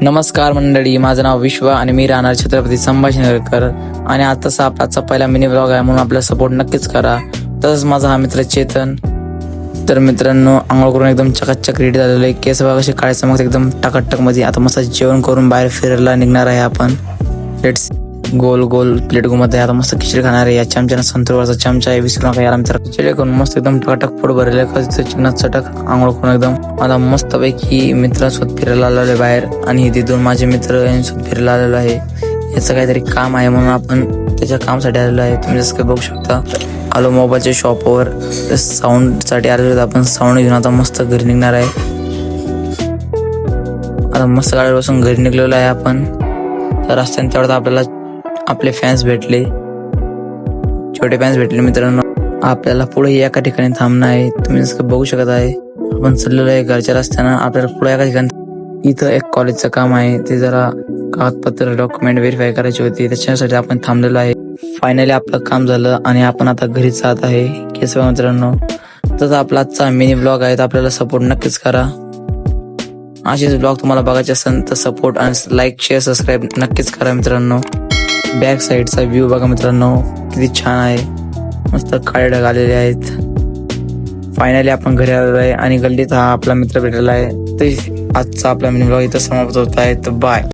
नमस्कार मंडळी, माझं नाव विश्व आणि मी राहणार छत्रपती संभाजीनगरकर. आणि आताचा आपला पहिला मिनी ब्लॉग आहे, म्हणून आपला सपोर्ट नक्कीच करा. तसंच माझा हा मित्र चेतन. तर मित्रांनो, आंघोळ करून एकदम चकाचक रेडी झालेलो आहे. केस बघा कसे काळे चमकते एकदम टकाटक मध्ये. आता मस्त जेवण करून बाहेर फिरायला निघणार आहे आपण. लेट्स गोल गोल प्लेट मध्ये आता मस्त खिचडी खाणार आहे. या चमच्यानं संतूरवरचा चमचा आहे, विसरू नका यार मित्र. खिचडी करून मस्त एकदम टकाटक पोट भरले चिकनात चटक आंघोळ करून एकदम आता मस्त पैकी मित्रांसोबत फिरायला आलेलो आहे बाहेर. आणि हे दोन माझे मित्र यांच्यासोबत फिरायला आलेलो आहे. याचं काहीतरी काम आहे म्हणून आपण त्याच्या कामासाठी आलेलो आहे. तुम्ही जसं काही बघू शकता, आलो मोबाईलच्या शॉपवर साऊंड साठी आलेलो. आपण साऊंड घेऊन आता मस्त घरी निघणार आहे. आता मस्त गाडीवर बसून घरी निघलेलो आहे आपण. तर रस्त्याने तेवढं आपल्याला आपले फॅन्स भेटले, छोटे फॅन्स भेटले मित्रांनो. आपल्याला पुढे एका ठिकाणी थांबणं आहे. तुम्ही जसं बघू शकत आहे, आपण चाललेलो आहे घरच्या रस्त्यानं. आपल्याला पुढे एका ठिकाणी इथं एक कॉलेजचं काम आहे. ते जरा कागदपत्र डॉक्युमेंट व्हेरीफाय करायची होती, त्याच्यासाठी आपण थांबलेलो आहे. फायनली आपलं काम झालं आणि आपण आता घरी जात आहे. केस मित्रांनो, तसं आपला आजचा मिनी ब्लॉग आहे. तर आपल्याला सपोर्ट नक्कीच करा. असेच ब्लॉग तुम्हाला बघायचे असेल तर सपोर्ट आणि लाईक शेअर सबस्क्राईब नक्कीच करा मित्रांनो. बॅक साईडचा व्ह्यू बघा मित्रांनो, किती छान आहे. मस्त काळे ढग आलेले आहेत. फायनली आपण घरी आलेलो आहे आणि गल्लीत हा आपला मित्र भेटलेला आहे. तर आजचा आपला मिनी ब्लॉग इथं समाप्त होत आहे. तर बाय.